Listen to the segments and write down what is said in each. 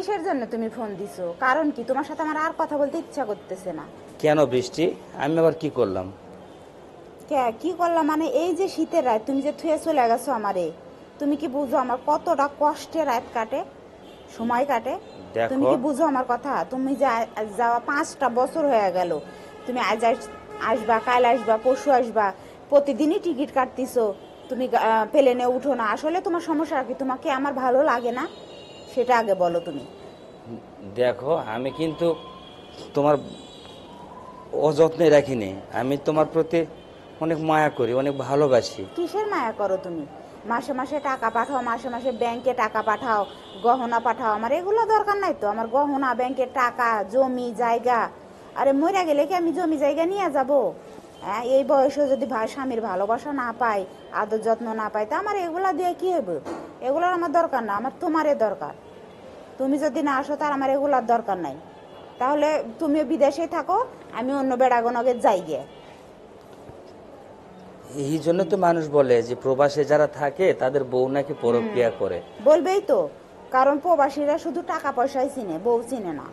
কিসের জন্য তুমি ফোন দিছো? কারণ কি? তোমার সাথে আমার আর কথা বলতে ইচ্ছা করতেছে না। কেন বৃষ্টি? আমি আবার কি করলাম? কি করলাম মানে, এই যে শীতের রাত তুমি যে থুয়ে চলে গেছো আমারে, তুমি কি বুঝো আমার কতটা কষ্টে রাত কাটে, সময় কাটে? তুমি দেখো কি বুঝো আমার কথা? তুমি যে যাওয়া 5টা বছর হয়ে গেল, তুমি আজ আসবা, কাল আসবা, পরশু আসবা, প্রতিদিনই টিকিট কাটতিছো, তুমি প্লেনে উঠো না। আসলে তোমার সমস্যা কি? তোমাকে আমার ভালো লাগে না সেটা আগে বলো তুমি। দেখো আমি কিন্তু তোমার অযত্নে রাখিনি। আমি তোমার প্রতি অনেক মায়া করি, অনেক ভালোবাসি। কিসের মায়া করো তুমি? মাসে মাসে টাকা পাঠাও, মাসে মাসে ব্যাংকে টাকা পাঠাও, গহনা পাঠাও। আমার এগুলো দরকার নাই তো। আমার গহনা, ব্যাংকের টাকা, জমি জায়গা, আরে মরে গেলে কি আমি জমি জায়গা নিয়ে যাব? হ্যাঁ, এই বয়সে যদি স্বামীর ভালোবাসা না পাই, আদর যত্ন না পাই, তা আমার এগুলা দিয়ে কি হবে? এগুলোর আমার দরকার না, আমার তোমারে দরকার। তুমি যদি না আসো তার আমার এগুলার দরকার নাই। তাহলে তুমিও বিদেশেই থাকো, আমি অন্য বেড়াগনকে যাই গিয়ে। এই জন্য তো মানুষ বলে যে প্রবাসে যারা থাকে তাদের বউ নাকি পরক্রিয়া করে। বলবেই তো, কারণ প্রবাসীরা শুধু টাকা পয়সাই চিনে, বউ চিনে না।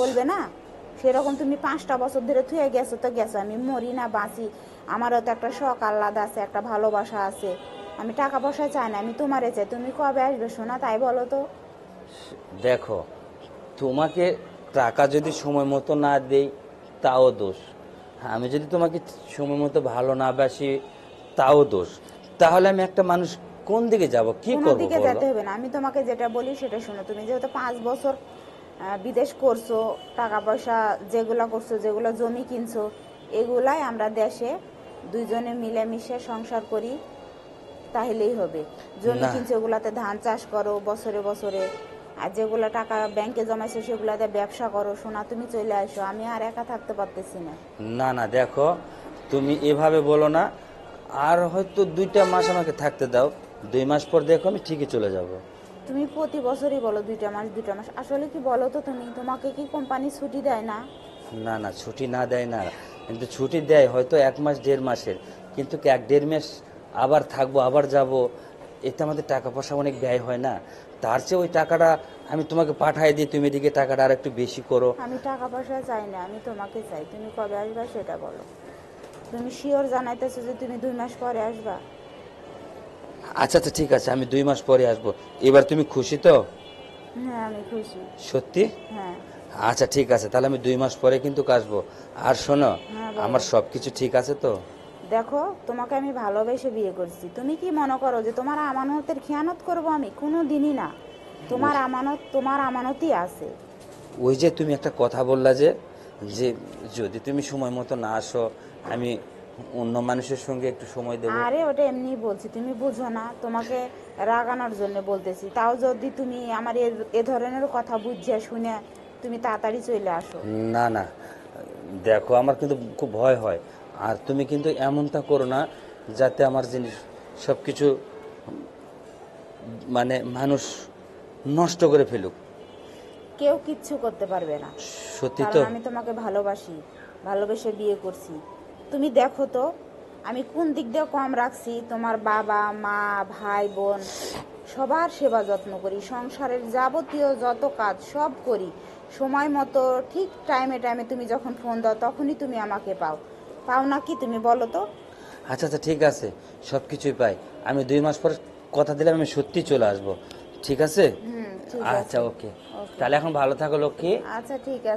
বলবে না? সেরকম তুমি 5টা বছর ধরে থুয়ে গেছো তো গেছো, আমি মরি না বাঁচি, আমারও তো একটা শখ আহ্লাদ আছে, একটা ভালোবাসা আছে। আমি টাকা পয়সা চাই না, আমি তোমারে চাই। তুমি কবে আসবে শোনা, তাই বলো তো? দেখো, তোমাকে টাকা যদি সময় মতো না দেই তাও দোষ। আমি যদি তোমাকে সময় মতো ভালো না বাসি তাও দোষ। তাহলে আমি একটা মানুষ কোন দিকে যাব, কি কোনো করব দিকে বলো? যেতে হবে না, আমি তোমাকে যেটা বলি সেটা শোনো। তুমি যেহেতু 5 বছর বিদেশ করছো, টাকা পয়সা যেগুলো করছো, যেগুলো জমি কিনছো, এগুলাই আমরা দেশে দুইজনে মিলেমিশে সংসার করি, তাহলেই হবে। জমি না কিনছো, ওগুলাতে ধান চাষ করো বছরে বছরে, আর যেগুলো টাকা ব্যাংকে জমাইছো সেগুলাতে ব্যবসা করো। সোনা, তুমি চলে আসো, আমি আর একা থাকতে পারতেছি না। না না, দেখো তুমি এভাবে বলো না। আর হয়তো 2টা মাস আমাকে থাকতে দাও। 2 মাস পর দেখো আমি ঠিকই চলে যাব। তুমি প্রতি বছরই বলো 2টা মাস 2টা মাস, আসলে কি বলো তো তুমি? তোমাকে কি কোম্পানি ছুটি দেয় না? না না, ছুটি না দেয় না, কিন্তু ছুটি দেয় হয়তো 1 মাস 1.5 মাসের। কিন্তু কি 1-1.5 মাস আবার থাকবো আবার যাব, এতে আমাদের টাকা পয়সা অনেক ব্যয় হয় না? তার চেয়ে ওই টাকাটা আমি তোমাকে পাঠাই দিই, তুমি এদিকে টাকাটা আর একটু বেশি করো। আমি টাকা পয়সা চাই না, আমি তোমাকে চাই। তুমি কবে আসবা সেটা বলো। তুমি শিওর জানাইতেছো যে তুমি 2 মাস পরে আসবা? আচ্ছা আচ্ছা, ঠিক আছে, আমি 2 মাস পরে আসবো। এবার তুমি খুশি তো? হ্যাঁ, আমি খুশি। সত্যি? হ্যাঁ। আচ্ছা ঠিক আছে, তাহলে আমি 2 মাস পরে কিন্তু আসবো। আর শোনো, হ্যাঁ, বলো। আমার সব কিছু ঠিক আছে তো? দেখো, তোমাকে আমি ভালোবেসে বিয়ে করছি। তুমি কি মনে করো যে তোমার আমানতের খেয়ানত করব? আমি কোনো দিনই না। তোমার আমানত তোমার আমানতই আছে। ওই যে তুমি একটা কথা বললা যে যে যদি তুমি সময় মতো না আসো আমি অন্য মানুষের সঙ্গে একটু সময় দেব। আরে ওটা এমনি বলছি, তুমি বুঝো না। তোমাকে রাগানোর জন্য বলতেছি। তাও যদি তুমি আমার এ ধরনের কথা বুঝিয়া শুনে তুমি তাড়াতাড়ি চলে আসো। না না, দেখো আমার কিন্তু খুব ভয় হয়। আর তুমি কিন্তু এমনটা করো না যাতে আমার জিনিস সব কিছু মানে মানুষ নষ্ট করে ফেলুক। কেউ কিচ্ছু করতে পারবে না, সত্যি কারণ তো? আমি তোমাকে ভালোবাসি, ভালোবেসে বিয়ে করছি। তুমি দেখো তো আমি কোন দিক দিয়ে কম রাখছি? তোমার বাবা মা, ভাই বোন সবার সেবা যত্ন করি, সংসারের যাবতীয় যত কাজ সব করি সময় মতো। ঠিক টাইমে টাইমে তুমি যখন ফোন দাও তখনই তুমি আমাকে পাও। পাও না কি তুমি বলো তো? আচ্ছা আচ্ছা, ঠিক আছে, সব কিছুই পাই। আমি 2 মাস পর কথা দিলাম আমি সত্যি চলে আসব। ঠিক আছে? হুম, ঠিক আচ্ছা আছে। ওকে। ওকে। তাহলে এখন ভালো থাকো লক্ষ্মী। আচ্ছা, ঠিক আছে।